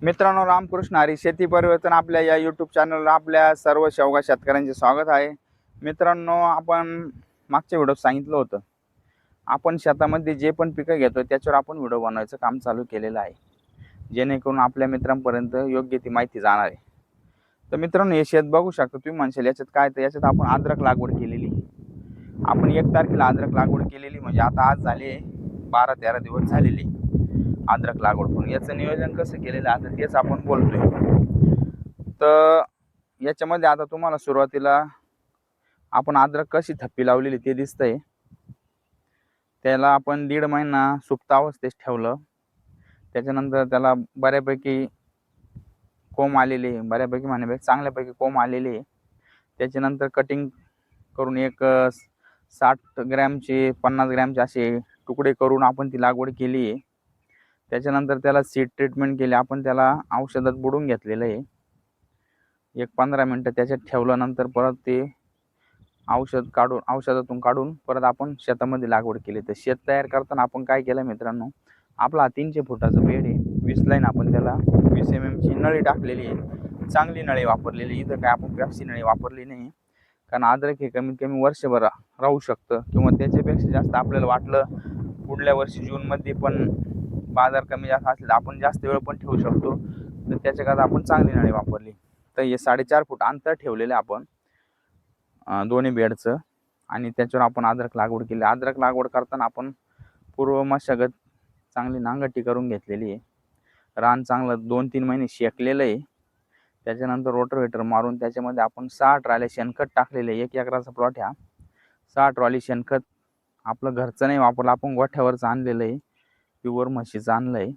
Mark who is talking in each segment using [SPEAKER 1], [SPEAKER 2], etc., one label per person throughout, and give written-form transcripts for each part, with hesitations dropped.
[SPEAKER 1] मित्रांनो, रामकृष्ण हरी. शेती परिवर्तन आपल्या या यूट्यूब चॅनलला आपल्या सर्व शेवगा शेतकऱ्यांचे स्वागत आहे. मित्रांनो, आपण मागच्या व्हिडिओत सांगितलं होतं, आपण शेतामध्ये जे पण पिकं घेतो त्याच्यावर आपण व्हिडिओ बनवायचं काम चालू केलेलं आहे, जेणेकरून आपल्या मित्रांपर्यंत योग्य ती माहिती जाणार आहे. तर मित्रांनो, हे शेत बघू शकता तुम्ही. म्हणशाल याच्यात काय, तर याच्यात आपण अद्रक लागवड केलेली. आपण 1 तारखेला अद्रक लागवड केलेली, म्हणजे आता आज झाले 12-13 दिवस झालेले अद्रक लागवड. पण याचं नियोजन कसं केलेलं आता तेच आपण बोलतोय. तर याच्यामध्ये आता तुम्हाला सुरुवातीला आपण अद्रक कशी थप्पी लावलेली ते दिसतंय. त्याला आपण 1.5 महिना सुप्त अवस्थेत ठेवलं. त्याच्यानंतर त्याला बऱ्यापैकी कोंब आलेले, बऱ्यापैकी म्हणण्यापेक्षा चांगल्यापैकी कोंब आलेले. त्याच्यानंतर कटिंग करून एक 60 ग्रॅमचे 50 ग्रॅमचे असे तुकडे करून आपण ती लागवड केली. त्याच्यानंतर त्याला सीड ट्रीटमेंट केली. आपण त्याला औषधात बुडून घेतलेलं आहे. एक 15 मिनटं त्याच्यात ठेवल्यानंतर परत ते औषधातून काढून परत आपण शेतामध्ये लागवड केली. तर शेत तयार करताना आपण काय केलं मित्रांनो, आपला 300 फुटाचा बेड आहे. 20 लाईन आपण त्याला 20 mm ची नळी टाकलेली आहे. चांगली नळी वापरलेली. इथं काय आपण पॅप्सी नळी वापरली नाही, कारण अद्रक हे कमीत कमी वर्षभर राहू शकतं, किंवा त्याच्यापेक्षा जास्त आपल्याला वाटलं पुढल्या वर्षी जूनमध्ये पण बाजार कमी जास्त असले तर आपण जास्त वेळ पण ठेवू शकतो. तर त्याच्याकरता आपण चांगली नळी वापरली. तर हे 4.5 फूट अंतर ठेवलेलं आपण दोन्ही बेडचं, आणि त्याच्यावर आपण अद्रक लागवड केली. अद्रक लागवड करताना आपण पूर्व मशागत चांगली नांगरटी करून घेतलेली आहे. रान चांगलं 2-3 महिने शेकलेलं आहे. त्याच्यानंतर रोटावेटर मारून त्याच्यामध्ये आपण 6 ट्रॉल्या शेणखत टाकलेले. 1 एकराचा प्लॉट ह्या. 6 ट्रॉली शेणखत आपलं घरचं नाही वापरलं, आपण गोठ्यावरचं आणलेलं आहे, प्युअर म्हशीचं आणलं आहे.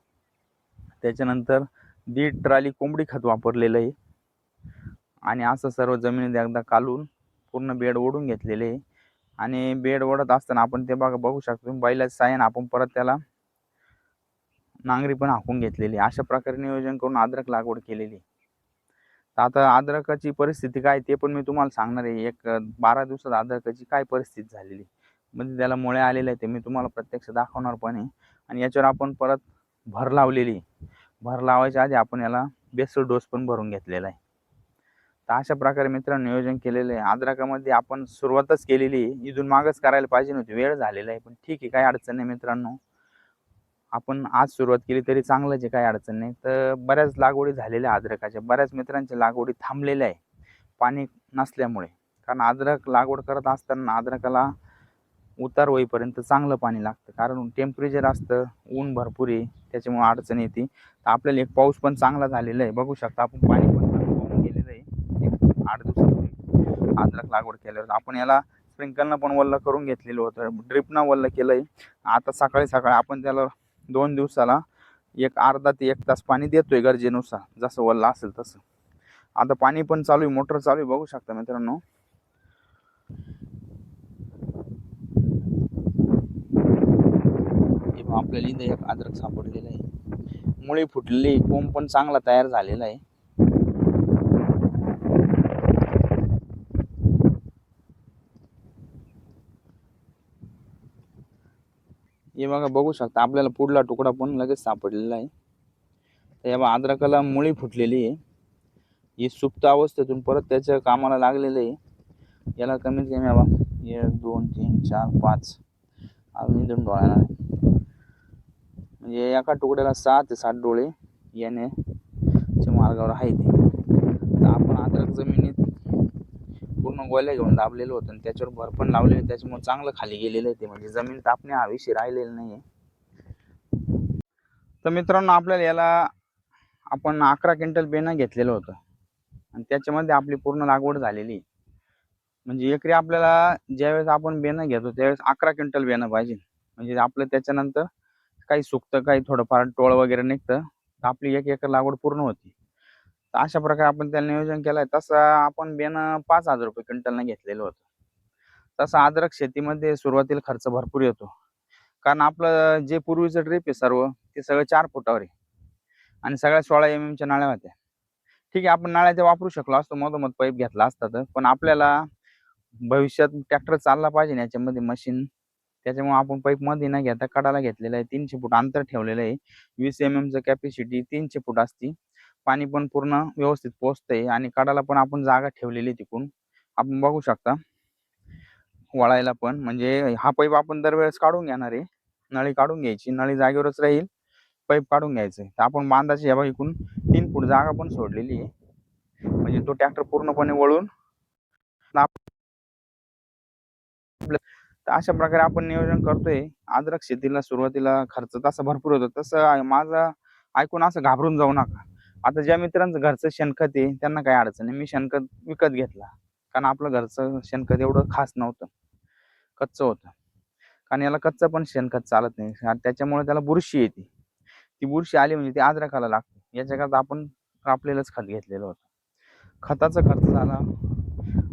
[SPEAKER 1] त्याच्यानंतर 1.5 ट्रॉली कोंबडी खत वापरलेलं आहे. आणि असं सर्व जमिनीत एकदा कालून पूर्ण बेड ओढून घेतलेले आहे. आणि बेड ओढत असताना आपण ते बघू शकतो, बैलाच्या साहाय्याने आपण परत त्याला नांगरी पण हाकून घेतलेली. अशा प्रकारे नियोजन करून अद्रक लागवड केलेली. तर आता अद्रकाची परिस्थिती काय ते पण मी तुम्हाला सांगणार आहे. एक 12 दिवसात अद्रकाची काय परिस्थिती झालेली, म्हणजे त्याला मुळे आलेले आहे ते मी तुम्हाला प्रत्यक्ष दाखवणार पण आहे. आणि याच्यावर आपण परत भर लावलेली. भर लावायच्या आधी आपण याला बेसल डोस पण भरून घेतलेला आहे. तर अशा प्रकारे मित्रांनो नियोजन केलेलं आहे. अद्रकामध्ये आपण सुरुवातच केलेली, इथून मागच करायला पाहिजे नव्हती, वेळ झालेला आहे, पण ठीक आहे, काही अडचण नाही मित्रांनो. आपण आज सुरुवात केली तरी चांगलंच आहे, काही अडचण नाही. तर बऱ्याच लागवडी झालेल्या अद्रकाच्या, बऱ्याच मित्रांच्या लागवडी थांबलेल्या आहे पाणी नसल्यामुळे. कारण अद्रक लागवड करत असताना अद्रकाला उतार होईपर्यंत चांगलं पाणी लागतं, कारण टेम्परेचर असतं, ऊन भरपूर आहे, त्याच्यामुळे अडचण येते. तर आपल्याला एक पाऊस पण चांगला झालेला आहे, बघू शकता आपण. पाणी पण वाहून गेलेलं आहे. 8 दिवसापूर्वी अद्रक लागवड केल्यावर आपण याला स्प्रिंकलनं पण वल्ल करून घेतलेलं होतं, ड्रिपनं वल्ल केलं आहे. आता सकाळी सकाळी आपण त्याला 2 दिवसाला एक अर्धा ते 1 तास पाणी देतोय गरजेनुसार, जसं वल्ल असेल तसं. आता पाणी पण चालू आहे, मोटर चालू आहे, बघू शकता मित्रांनो. आपल्याला इथं एक अद्रक सापडलेलं आहे. मुळी फुटलेली, कोंब पण चांगला तयार झालेला आहे. हे बघा, बघू शकता आपल्याला पुढला तुकडा पण लगेच सापडलेला आहे. तर या अद्रकाला मुळी फुटलेली आहे. ही सुप्त अवस्थेतून परत त्याच्या कामाला लागलेलं आहे. याला कमीत कमी 1 2 3 4 5 अजून इथून डोळ्याला, म्हणजे एका तुकड्याला 6 ते 7 डोळे येण्याच्या मार्गावर आहे ते. तर आपण अद्रक जमिनीत पूर्ण गोल्या घेऊन दाबलेलं होतं, आणि त्याच्यावर भर पण लावलेलं, त्याच्यामुळे चांगलं खाली गेलेलं आहे ते, म्हणजे जमीन तापणे हा विषय राहिलेला नाही आहे. तर मित्रांनो, आपल्याला याला आपण 11 क्विंटल बेणं घेतलेलं होतं, आणि त्याच्यामध्ये आपली पूर्ण लागवड झालेली. म्हणजे एकरी आपल्याला ज्यावेळेस आपण बेणं घेतो त्यावेळेस 11 क्विंटल बेणं पाहिजे, म्हणजे आपलं त्याच्यानंतर काही सुकतं, काही थोडंफार टोळ वगैरे निघतं, तर आपली 1 एकर लागवड पूर्ण होती. तर अशा प्रकारे आपण त्याला नियोजन केलं आहे. तसं आपण बेणं 5,000 रुपये क्विंटलनं घेतलेलं होतं. तसं अद्रक शेतीमध्ये सुरुवातीला खर्च भरपूर येतो, कारण आपलं जे पूर्वीचं ड्रीप आहे सर्व ते सगळं 4 फुटावर आहे, आणि सगळ्या 16 mm च्या नळ्या होत्या. ठीक आहे, आपण नळ्या ते वापरू शकलो असतो, मधोमध पाईप घेतला असता तर, पण आपल्याला भविष्यात ट्रॅक्टर चालला पाहिजे याच्यामध्ये मशीन, त्याच्यामुळे आपण पाईप मध्ये न घेता कडाला घेतलेला आहे. 300 फूट अंतर ठेवलेलं आहे. 20 mm चं कॅपॅसिटी 300 फूट असती. पाणी पण पूर्ण व्यवस्थित पोहोचतंय आणि कडाला पण आपण जागा ठेवलेली तिकून आपण बघू शकता. वळायला पण म्हणजे हा पाईप आपण दरवेळेस काढून घेणार आहे, नळी काढून घ्यायची, नळी जागेवरच राहील, पाईप काढून घ्यायचं. तर आपण बांधाची या इकडून 3 फूट जागा पण सोडलेली आहे, म्हणजे तो ट्रॅक्टर पूर्णपणे वळून तर अशा प्रकारे आपण नियोजन करतोय. अद्रक शेतीला सुरुवातीला खर्च तसा भरपूर होतो, तसं माझं ऐकून असं घाबरून जाऊ नका. आता ज्या मित्रांचं घरचं शेणखत आहे त्यांना काही अडचण नाही. मी शेणखत विकत घेतला, कारण आपलं घरचं शेणखत एवढं खास नव्हतं, कच्चं होतं. कारण याला कच्चं पण शेणखत चालत नाही, त्याच्यामुळे त्याला बुरशी येते. ती बुरशी आली म्हणजे ती अद्रकाला लागते. याच्याकरता आपण कापलेलंच खत घेतलेलं होतं. खताचा खर्च झाला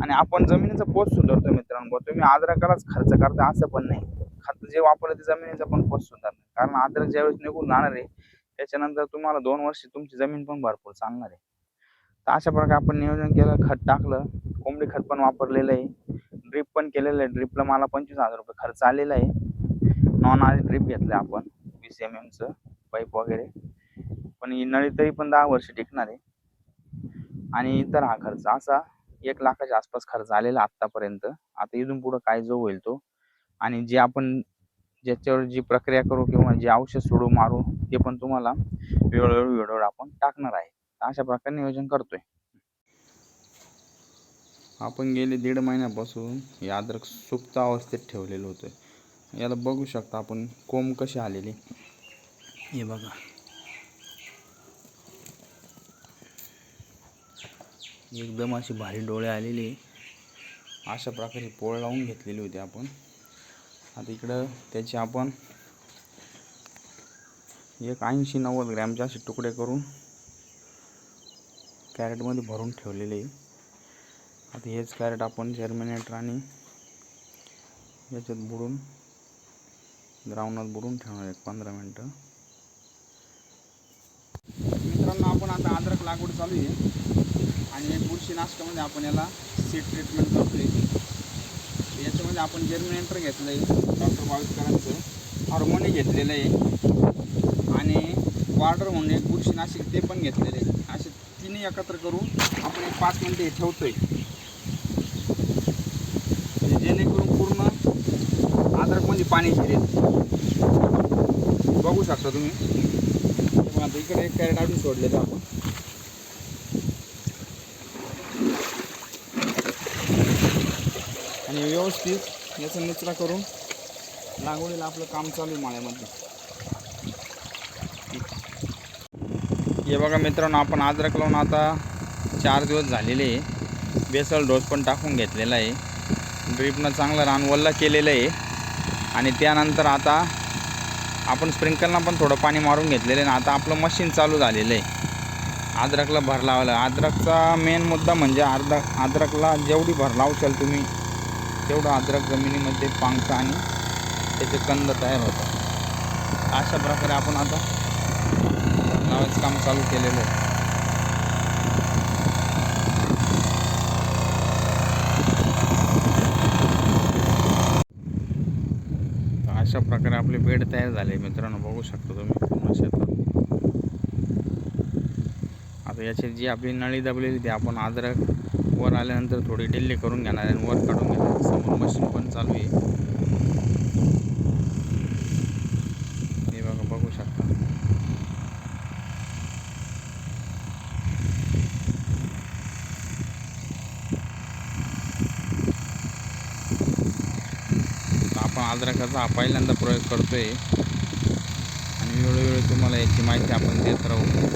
[SPEAKER 1] आणि आपण जमिनीचा पोत सुधारतो मित्रांनो. तुम्ही अद्रकालाच खर्च करता असं पण नाही. खत जे वापरलं ते जमिनीचा पण पोत सुधारणार, कारण अद्रक ज्यावेळेस निघून जाणार आहे त्याच्यानंतर तुम्हाला 2 वर्ष तुमची जमीन पण भरपूर चालणार आहे. तर अशा प्रकारे आपण नियोजन केलं, खत टाकलं, कोंबडी खत पण वापरलेलं आहे, ड्रीप पण केलेलं आहे. ड्रीपला मला 25,000 रुपये खर्च आलेला आहे. नॉन आर ड्रीप घेतलं आपण 20 mm पाईप वगैरे, पण ही नळी तरी पण 10 वर्ष टिकणार आहे. आणि इतर हा खर्च असा 1 लाखाच्या आसपास खर्च आलेला आतापर्यंत. आता इथून पुढे काय जो होईल तो, आणि जे आपण ज्याच्यावर जी प्रक्रिया करू किंवा जे औषध सोडू मारू ते पण तुम्हाला वेळोवेळी आपण टाकणार आहे. अशा प्रकारे नियोजन करतोय आपण. गेले 1.5 महिन्यापासून हे अद्रक सुप्त अवस्थेत ठेवलेलं होतं. याला बघू शकता आपण कोंब कशी आलेली, हे बघा. एकदम अशी भारी डोळे आलेली. अशा प्रकारे पोळ लावून घेतलेली होती आपण. आता इकडं त्याचे आपण एक 80-90 ग्रॅमचे असे तुकडे करून कॅरेटमध्ये भरून ठेवलेले आहे. आता हेच कॅरेट आपण जर्मिनेटर आणि याच्यात बुडून द्रावणात बुडून ठेवणार आहे 15 मिनटं. मित्रांनो, आपण आता अद्रक लागवड चालू आहे आणि बुरशीनाशकामध्ये आपण याला सीड ट्रीटमेंट करतोय. याच्यामध्ये आपण जर्मिनेटर घेतलं आहे डॉक्टर बावीसकरांचं, हार्मोनी घेतलेलं आहे आणि वार्डर म्हणून एक बुरशीनाशक ते पण घेतलेलं आहे. असे तिन्ही एकत्र करून आपण एक 5 मिनिटं हे ठेवतोय, जेणेकरून पूर्ण अद्रकमध्ये पाणी शिरेल. बघू शकता तुम्ही. आता इकडे एक कॅरेट अजून सोडलेलं आपण. आणि व्यवस्थित याचा निचरा करून लागवडीला आपलं काम चालू आहे माळ्यामध्ये. हे बघा मित्रांनो, आपण अद्रक लावून आता 4 दिवस झालेले आहे. बेसल डोस पण टाकून घेतलेला आहे. ड्रीपनं चांगलं रान वल्ला केलेलं आहे आणि त्यानंतर आता आपण स्प्रिंकलनं पण थोडं पाणी मारून घेतलेलं आहे. आता आपलं मशीन चालू झालेलं आहे अद्रकला भर लावायला. अद्रकचा मेन मुद्दा म्हणजे अद्रकला जेवढी भर लावशाल तुम्ही तेवढं अद्रक जमिनीमध्ये पांगतं आणि त्याचे कंद तयार होतात. अशा प्रकारे आपण आता लावायचं काम चालू केलेलं आहे. अशा प्रकारे आपले बेड तयार झाले मित्रांनो. बघू शकता तुम्ही पूर्ण शेतात. आता याची जी आपली नळी दबलेली ती आपण अद्रक वर आल्यानंतर थोडी ढिल्ली करून घेणार आणि वर काढून घेणार. समोर मशीन पण चालू आहे, हे बघा, बघू शकता. आपण अद्रकाचा हा पहिल्यांदा प्रयोग करतोय आणि वेळोवेळी तुम्हाला याची माहिती आपण देत राहू.